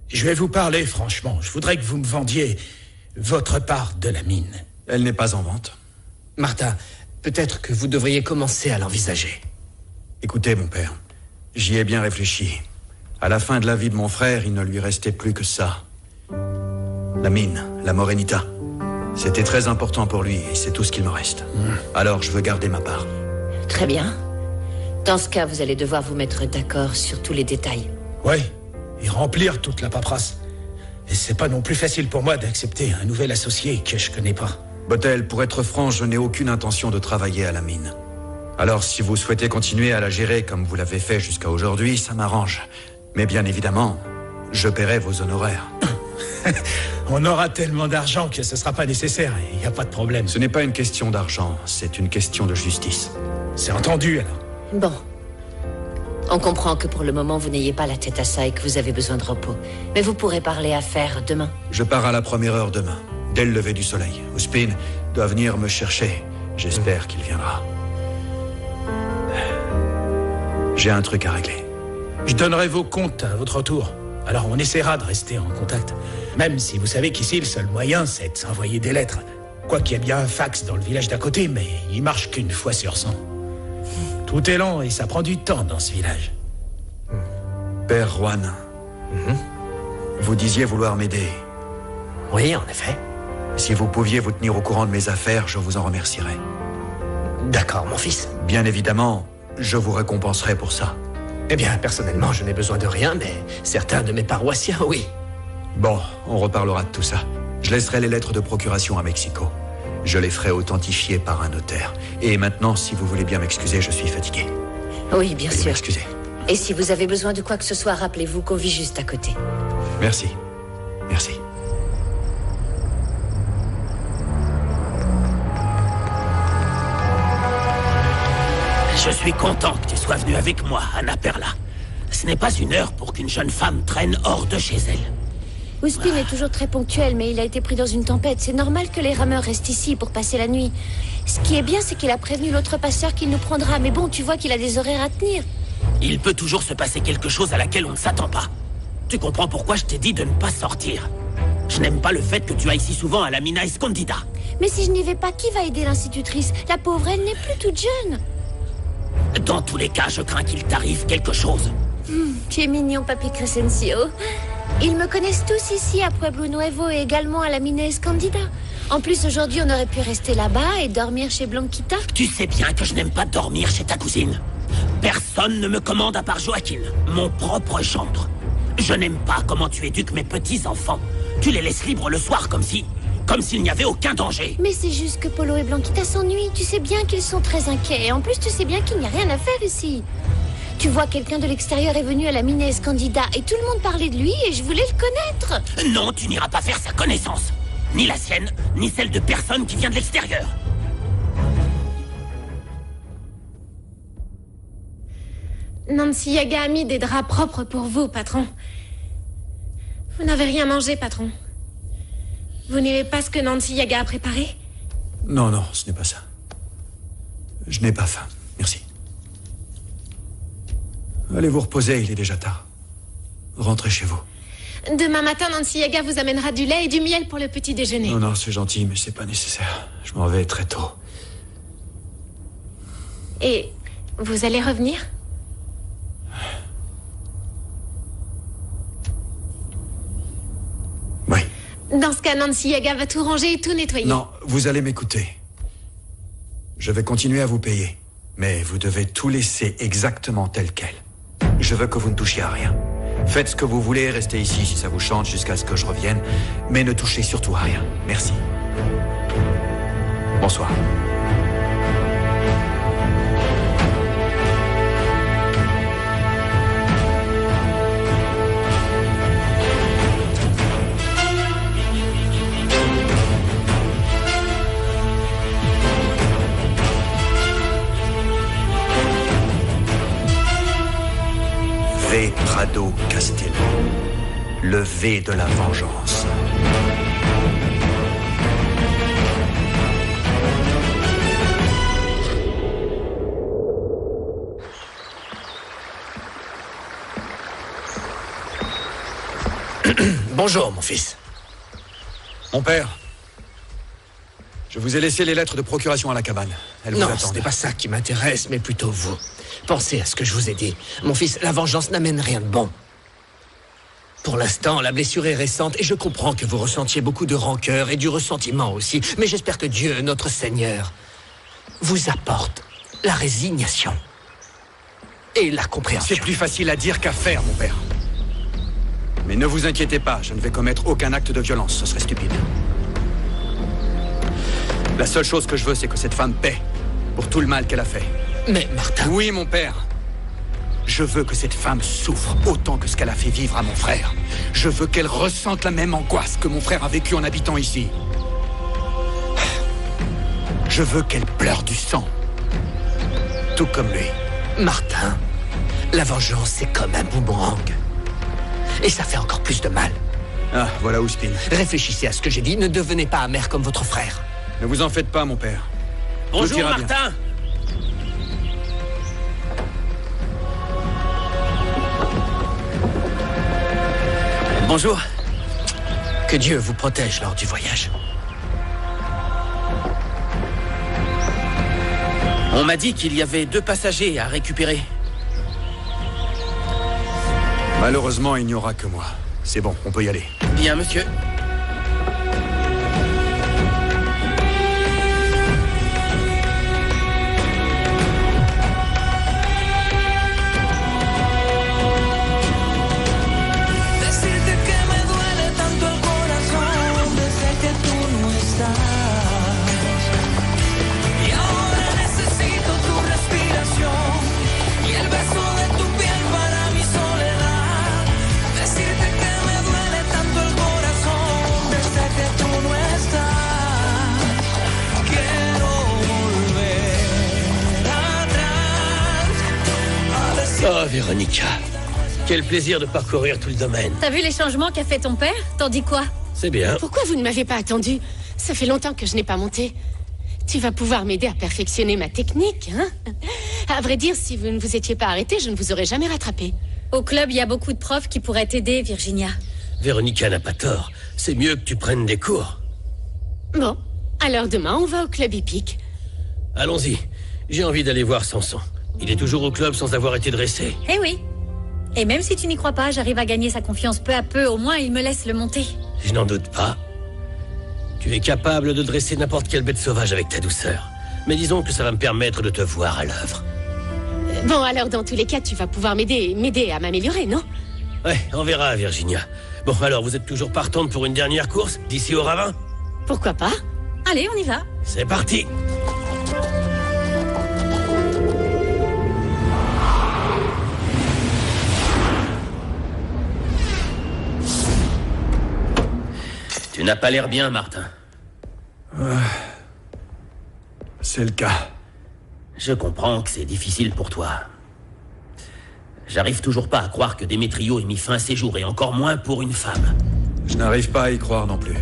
Je vais vous parler franchement. Je voudrais que vous me vendiez votre part de la mine. Elle n'est pas en vente. Martha, peut-être que vous devriez commencer à l'envisager. Écoutez, mon père, j'y ai bien réfléchi. À la fin de la vie de mon frère, il ne lui restait plus que ça. La mine, la Morenita. C'était très important pour lui et c'est tout ce qu'il me reste. Alors je veux garder ma part. Très bien. Dans ce cas, vous allez devoir vous mettre d'accord sur tous les détails. Oui, et remplir toute la paperasse. Et c'est pas non plus facile pour moi d'accepter un nouvel associé que je connais pas. Bottel, pour être franc, je n'ai aucune intention de travailler à la mine. Alors si vous souhaitez continuer à la gérer comme vous l'avez fait jusqu'à aujourd'hui, ça m'arrange. Mais bien évidemment, je paierai vos honoraires. On aura tellement d'argent que ce sera pas nécessaire, il n'y a pas de problème. Ce n'est pas une question d'argent, c'est une question de justice. C'est entendu, alors. Bon. On comprend que pour le moment, vous n'ayez pas la tête à ça et que vous avez besoin de repos. Mais vous pourrez parler affaires demain. Je pars à la première heure demain, dès le lever du soleil. Ospin doit venir me chercher. J'espère qu'il viendra. J'ai un truc à régler. Je donnerai vos comptes à votre tour. Alors on essaiera de rester en contact. Même si vous savez qu'ici, le seul moyen, c'est de s'envoyer des lettres. Quoi qu'il y ait bien un fax dans le village d'à côté, mais il marche qu'une fois sur 100. Tout est lent et ça prend du temps dans ce village. Père Juan, vous disiez vouloir m'aider. Oui, en effet. Si vous pouviez vous tenir au courant de mes affaires, je vous en remercierais. D'accord, mon fils. Bien évidemment, je vous récompenserai pour ça. Eh bien, personnellement, je n'ai besoin de rien, mais certains de mes paroissiens, oui. Bon, on reparlera de tout ça. Je laisserai les lettres de procuration à Mexico. Je les ferai authentifier par un notaire. Et maintenant, si vous voulez bien m'excuser, je suis fatigué. Oui, bien sûr. Excusez. Et si vous avez besoin de quoi que ce soit, rappelez-vous qu'on vit juste à côté. Merci. Merci. Je suis content que tu sois venu avec moi, Anna Perla. Ce n'est pas une heure pour qu'une jeune femme traîne hors de chez elle. Ospin est toujours très ponctuel, mais il a été pris dans une tempête. C'est normal que les rameurs restent ici pour passer la nuit. Ce qui est bien, c'est qu'il a prévenu l'autre passeur qu'il nous prendra. Mais bon, tu vois qu'il a des horaires à tenir. Il peut toujours se passer quelque chose à laquelle on ne s'attend pas. Tu comprends pourquoi je t'ai dit de ne pas sortir. Je n'aime pas le fait que tu ailles si souvent à la Mina Escondida. Mais si je n'y vais pas, qui va aider l'institutrice? La pauvre, elle n'est plus toute jeune. Dans tous les cas, je crains qu'il t'arrive quelque chose. Tu es mignon, Papi Crescencio. Ils me connaissent tous ici à Pueblo Nuevo et également à la Mina Escondida. En plus, aujourd'hui, on aurait pu rester là-bas et dormir chez Blanquita. Tu sais bien que je n'aime pas dormir chez ta cousine. Personne ne me commande à part Joaquin, mon propre gendre. Je n'aime pas comment tu éduques mes petits-enfants. Tu les laisses libres le soir comme s'il n'y avait aucun danger. Mais c'est juste que Polo et Blanquita s'ennuient. Tu sais bien qu'ils sont très inquiets. Et en plus, tu sais bien qu'il n'y a rien à faire ici. Tu vois, quelqu'un de l'extérieur est venu à la Mina Escondida et tout le monde parlait de lui et je voulais le connaître. Non, tu n'iras pas faire sa connaissance. Ni la sienne, ni celle de personne qui vient de l'extérieur. Nancy Yaga a mis des draps propres pour vous, patron. Vous n'avez rien mangé, patron. Vous n'aimez pas ce que Nancy Yaga a préparé? Non, non, ce n'est pas ça. Je n'ai pas faim, merci. Allez vous reposer, il est déjà tard. Rentrez chez vous. Demain matin, Nancy Yaga vous amènera du lait et du miel pour le petit déjeuner. Non, non, c'est gentil, mais c'est pas nécessaire. Je m'en vais très tôt. Et vous allez revenir? Oui. Dans ce cas, Nancy Yaga va tout ranger et tout nettoyer. Non, vous allez m'écouter. Je vais continuer à vous payer. Mais vous devez tout laisser exactement tel quel. Je veux que vous ne touchiez à rien. Faites ce que vous voulez, restez ici si ça vous chante jusqu'à ce que je revienne. Mais ne touchez surtout à rien. Merci. Bonsoir. V Prado Castello, le V de la vengeance. Bonjour, mon fils. Mon père, je vous ai laissé les lettres de procuration à la cabane. Elles vous Non, attendent. ce n'est pas ça qui m'intéresse, mais plutôt vous. Pensez à ce que je vous ai dit. Mon fils, la vengeance n'amène rien de bon. Pour l'instant, la blessure est récente et je comprends que vous ressentiez beaucoup de rancœur et du ressentiment aussi. Mais j'espère que Dieu, notre Seigneur, vous apporte la résignation et la compréhension. C'est plus facile à dire qu'à faire, mon père. Mais ne vous inquiétez pas, je ne vais commettre aucun acte de violence, ce serait stupide. La seule chose que je veux, c'est que cette femme paie pour tout le mal qu'elle a fait. Mais Martin... Oui, mon père. Je veux que cette femme souffre autant que ce qu'elle a fait vivre à mon frère. Je veux qu'elle ressente la même angoisse que mon frère a vécue en habitant ici. Je veux qu'elle pleure du sang. Tout comme lui. Martin, la vengeance, c'est comme un boomerang. Et ça fait encore plus de mal. Ah, voilà où spin. Réfléchissez à ce que j'ai dit, ne devenez pas amer comme votre frère. Ne vous en faites pas, mon père. Bonjour, ira bien. Martin. Bonjour. Que Dieu vous protège lors du voyage. On m'a dit qu'il y avait 2 passagers à récupérer. Malheureusement, il n'y aura que moi. C'est bon, on peut y aller. Bien, monsieur. Decirte que me duele tanto el corazón desde que tú no estás. Y ahora necesito tu respiración y el beso de tu piel para mi soledad. Decirte que me duele tanto el corazón desde que tú no estás. Quiero volver atrás a decir... Oh, Véronica. Quel plaisir de parcourir tout le domaine. T'as vu les changements qu'a fait ton père? T'en dis quoi? C'est bien. Pourquoi vous ne m'avez pas attendu? Ça fait longtemps que je n'ai pas monté. Tu vas pouvoir m'aider à perfectionner ma technique, hein? À vrai dire, si vous ne vous étiez pas arrêté, je ne vous aurais jamais rattrapé. Au club, il y a beaucoup de profs qui pourraient t'aider, Virginia. Véronica n'a pas tort. C'est mieux que tu prennes des cours. Bon, alors demain, on va au club hippique. Allons-y. J'ai envie d'aller voir Samson. Il est toujours au club sans avoir été dressé. Eh oui. Et même si tu n'y crois pas, j'arrive à gagner sa confiance peu à peu. Au moins, il me laisse le monter. Je n'en doute pas. Tu es capable de dresser n'importe quelle bête sauvage avec ta douceur. Mais disons que ça va me permettre de te voir à l'œuvre. Bon, alors dans tous les cas, tu vas pouvoir m'aider à m'améliorer, non? Ouais, on verra, Virginia. Bon, alors, vous êtes toujours partante pour une dernière course, d'ici au ravin? Pourquoi pas? Allez, on y va. C'est parti! Tu n'as pas l'air bien, Martin. C'est le cas. Je comprends que c'est difficile pour toi. J'arrive toujours pas à croire que Démétrio ait mis fin à ses jours, et encore moins pour une femme. Je n'arrive pas à y croire non plus.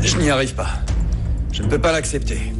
Je n'y arrive pas. Je ne peux pas l'accepter.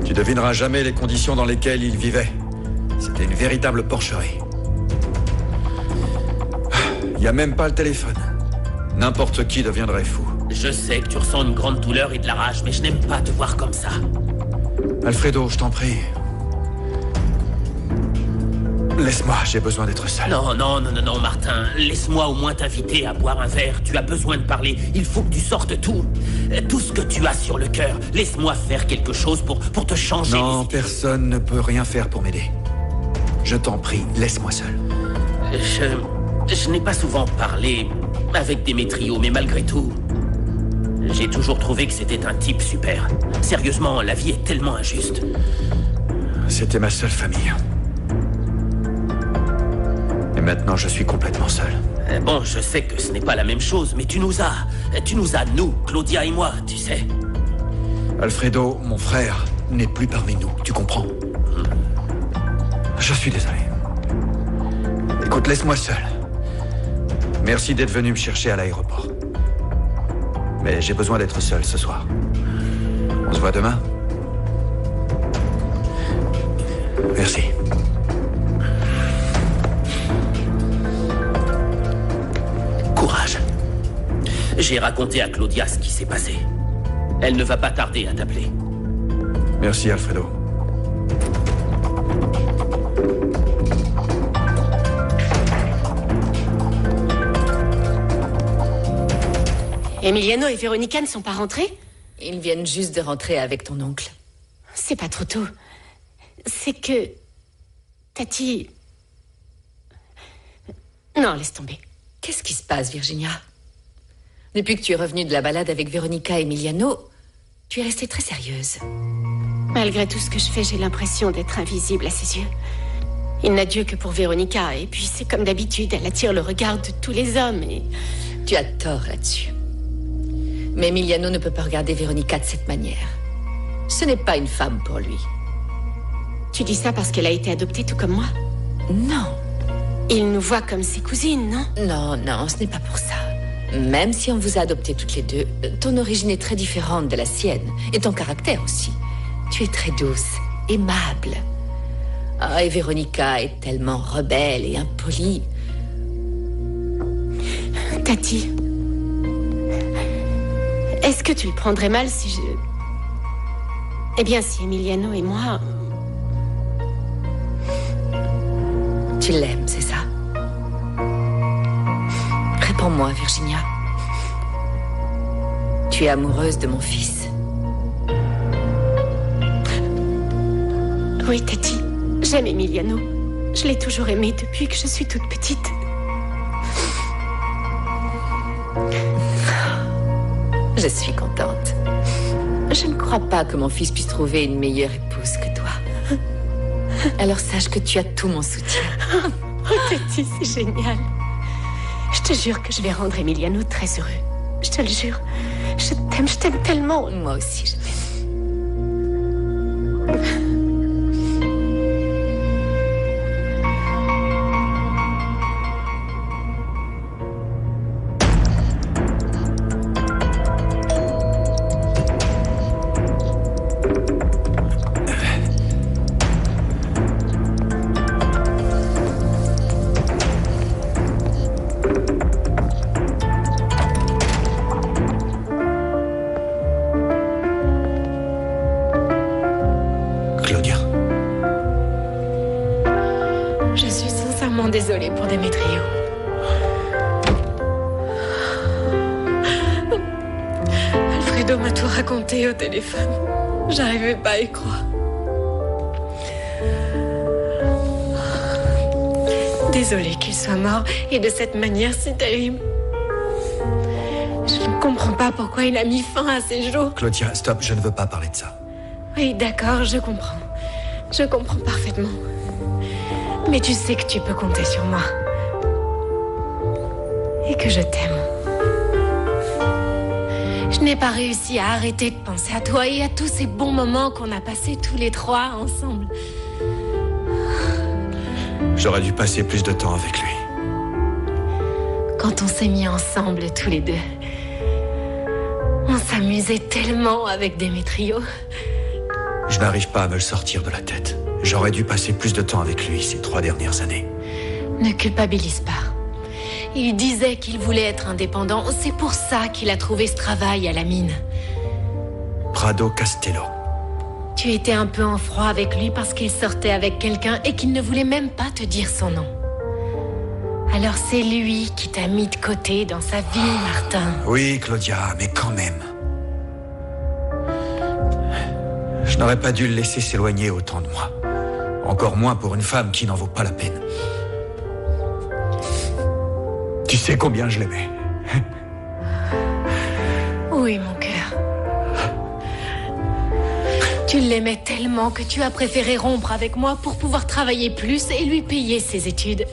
Tu devineras jamais les conditions dans lesquelles il vivait. C'était une véritable porcherie. Il n'y a même pas le téléphone. N'importe qui deviendrait fou. Je sais que tu ressens une grande douleur et de la rage, mais je n'aime pas te voir comme ça. Alfredo, je t'en prie. Laisse-moi, j'ai besoin d'être seul. Non, Martin. Laisse-moi au moins t'inviter à boire un verre. Tu as besoin de parler. Il faut que tu sortes tout. Tout ce que tu as sur le cœur. Laisse-moi faire quelque chose pour te changer. Non, personne ne peut rien faire pour m'aider. Je t'en prie, laisse-moi seul. Je n'ai pas souvent parlé avec Démétrio, mais malgré tout, j'ai toujours trouvé que c'était un type super. Sérieusement, la vie est tellement injuste. C'était ma seule famille. Et maintenant, je suis complètement seul. Bon, je sais que ce n'est pas la même chose, mais tu nous as, nous, Claudia et moi, tu sais. Alfredo, mon frère, n'est plus parmi nous, tu comprends? Je suis désolé. Écoute, laisse-moi seul. Merci d'être venu me chercher à l'aéroport. Mais j'ai besoin d'être seul ce soir. On se voit demain? Merci. Courage. J'ai raconté à Claudia ce qui s'est passé. Elle ne va pas tarder à t'appeler. Merci, Alfredo. Emiliano et Veronica ne sont pas rentrés? Ils viennent juste de rentrer avec ton oncle. C'est pas trop tôt. C'est que... Tati... Non, laisse tomber. Qu'est-ce qui se passe, Virginia? Depuis que tu es revenue de la balade avec Veronica et Emiliano, tu es restée très sérieuse. Malgré tout ce que je fais, j'ai l'impression d'être invisible à ses yeux. Il n'a Dieu que pour Veronica, et puis c'est comme d'habitude, elle attire le regard de tous les hommes et... Tu as tort là-dessus. Mais Emiliano ne peut pas regarder Veronica de cette manière. Ce n'est pas une femme pour lui. Tu dis ça parce qu'elle a été adoptée tout comme moi? Non. Il nous voit comme ses cousines, non? Non, non, ce n'est pas pour ça. Même si on vous a adoptés toutes les deux, ton origine est très différente de la sienne. Et ton caractère aussi. Tu es très douce, aimable. Ah, et Veronica est tellement rebelle et impolie. Tati, est-ce que tu le prendrais mal si je... Eh bien, si Emiliano et moi... Tu l'aimes, c'est ça? Réponds-moi, Virginia. Tu es amoureuse de mon fils? Oui, Tati. J'aime Emiliano. Je l'ai toujours aimé depuis que je suis toute petite. Je suis contente. Je ne crois pas que mon fils puisse trouver une meilleure épouse que toi. Alors sache que tu as tout mon soutien. Oh, Tati, c'est génial. Je te jure que je vais rendre Emiliano très heureux. Je te le jure. Je t'aime tellement. Moi aussi, je t'aime. Désolée pour Demetrio. Alfredo m'a tout raconté au téléphone. J'arrivais pas à y croire. Désolée qu'il soit mort et de cette manière si terrible. Je ne comprends pas pourquoi il a mis fin à ses jours. Claudia, stop, je ne veux pas parler de ça. Oui, d'accord, je comprends. Je comprends parfaitement. Mais tu sais que tu peux compter sur moi. Et que je t'aime. Je n'ai pas réussi à arrêter de penser à toi et à tous ces bons moments qu'on a passés tous les trois ensemble. J'aurais dû passer plus de temps avec lui. Quand on s'est mis ensemble tous les deux, on s'amusait tellement avec Demetrio. Je n'arrive pas à me le sortir de la tête. J'aurais dû passer plus de temps avec lui ces 3 dernières années. Ne culpabilise pas. Il disait qu'il voulait être indépendant. C'est pour ça qu'il a trouvé ce travail à la mine. Prado Castello. Tu étais un peu en froid avec lui parce qu'il sortait avec quelqu'un et qu'il ne voulait même pas te dire son nom. Alors c'est lui qui t'a mis de côté dans sa vie, Martin. Oui, Claudia, mais quand même. Je n'aurais pas dû le laisser s'éloigner autant de moi. Encore moins pour une femme qui n'en vaut pas la peine. Tu sais combien je l'aimais. Oui, mon cœur. Tu l'aimais tellement que tu as préféré rompre avec moi pour pouvoir travailler plus et lui payer ses études.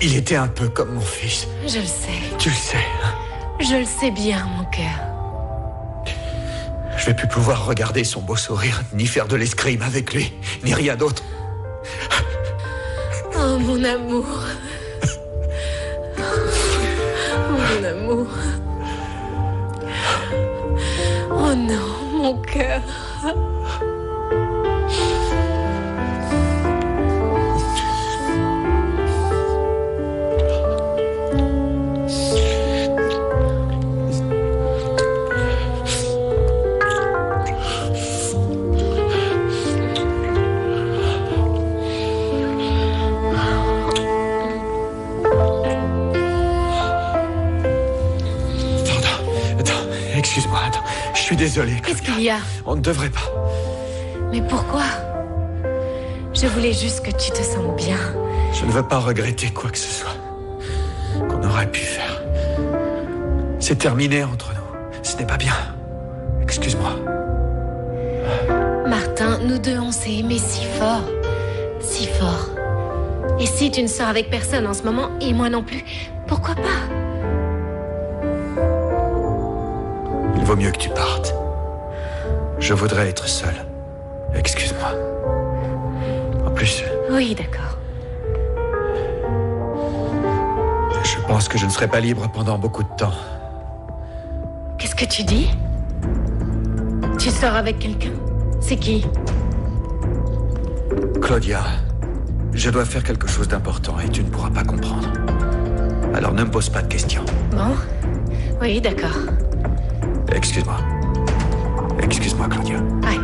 Il était un peu comme mon fils. Je le sais. Tu le sais. Je le sais bien, mon cœur. Je vais plus pouvoir regarder son beau sourire, ni faire de l'escrime avec lui, ni rien d'autre. Oh, mon amour. Oh, mon amour. Oh non, mon cœur. désolé. Qu'est-ce qu'il y a? On ne devrait pas. Mais pourquoi? Je voulais juste que tu te sentes bien. Je ne veux pas regretter quoi que ce soit qu'on aurait pu faire. C'est terminé entre nous. Ce n'est pas bien. Excuse-moi. Martin, nous deux, on s'est aimés si fort. Si fort. Et si tu ne sors avec personne en ce moment, et moi non plus, pourquoi pas? Il vaut mieux que tu partes. Je voudrais être seul. Excuse-moi. En plus... Oui, d'accord. Je pense que je ne serai pas libre pendant beaucoup de temps. Qu'est-ce que tu dis? Tu sors avec quelqu'un? C'est qui? Claudia, je dois faire quelque chose d'important et tu ne pourras pas comprendre. Alors ne me pose pas de questions. Bon. Oui, d'accord. Excuse-moi. Excuse-moi, Claudia. Ouais.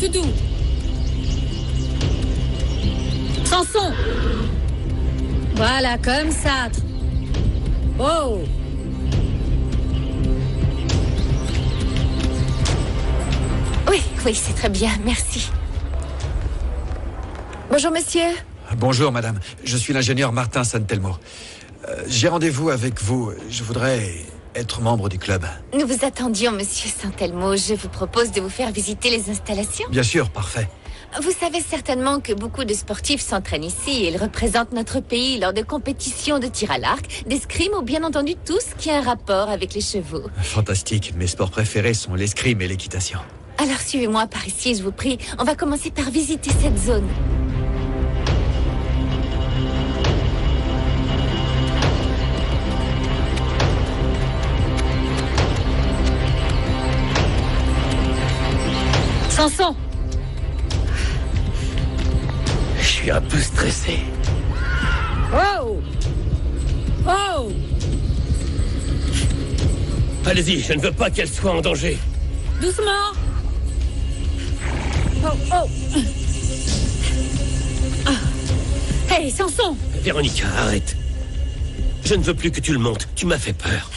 Tout doux. Samson. Voilà, comme ça. Oh. Oui, c'est très bien, merci. Bonjour, monsieur. Bonjour, madame. Je suis l'ingénieur Martin Santelmo. J'ai rendez-vous avec vous. Je voudrais être membre du club. Nous vous attendions, monsieur Santelmo. Je vous propose de vous faire visiter les installations. Bien sûr, parfait. Vous savez certainement que beaucoup de sportifs s'entraînent ici. Ils représentent notre pays lors de compétitions de tir à l'arc, d'escrime ou bien entendu tout ce qui a un rapport avec les chevaux. Fantastique. Mes sports préférés sont l'escrime et l'équitation. Alors suivez-moi par ici, je vous prie. On va commencer par visiter cette zone. Samson. Je suis un peu stressé. Oh. Oh. Allez-y, je ne veux pas qu'elle soit en danger. Doucement. Oh, oh. Hey, Samson. Véronica, arrête. Je ne veux plus que tu le montes. Tu m'as fait peur.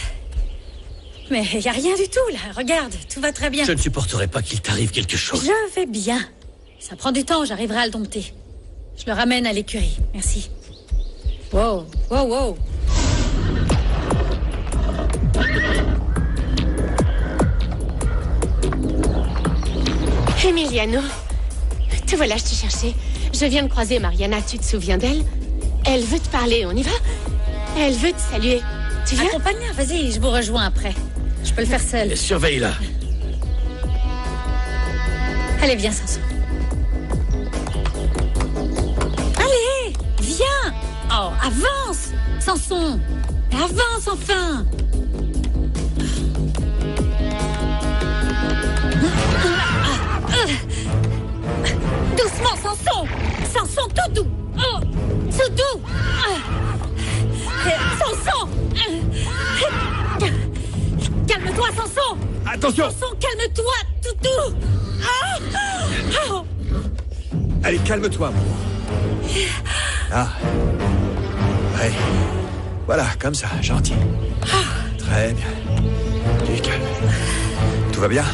Mais il n'y a rien du tout, là. Regarde, tout va très bien. Je ne supporterai pas qu'il t'arrive quelque chose. Je vais bien. Ça prend du temps, j'arriverai à le dompter. Je le ramène à l'écurie. Merci. Wow, wow, wow. Emiliano, te voilà, je te cherchais. Je viens de croiser Mariana, tu te souviens d'elle? Elle veut te parler, on y va? Elle veut te saluer. Tu viens? Accompagne-la, vas-y, je vous rejoins après. Je peux le faire seul. Surveille-la. Allez, viens, Samson. Allez, viens. Oh, avance, Samson. Avance, enfin. Doucement, Samson. Samson, tout doux. Oh, tout doux. Samson. Calme-toi, Samson. Attention. Samson, calme-toi, tout doux. Allez, calme-toi, mon. Ah. Ouais. Voilà, comme ça, gentil. Très bien. Du calme. Tout va bien?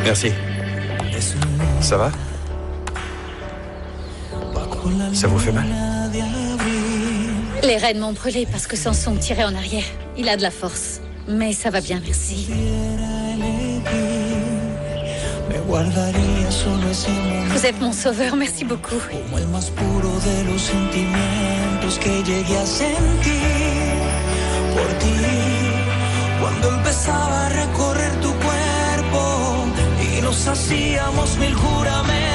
Merci. Ça va? Ça vous fait mal? Les rênes m'ont brûlé parce que Samson tirait en arrière. Il a de la force. mais ça va bien, merci. Vous êtes mon sauveur, merci beaucoup. Como el más puro de los sentimientos que llegué a sentir por ti. Cuando empezaba a recorrer tu cuerpo y nos hacíamos mil juramentos.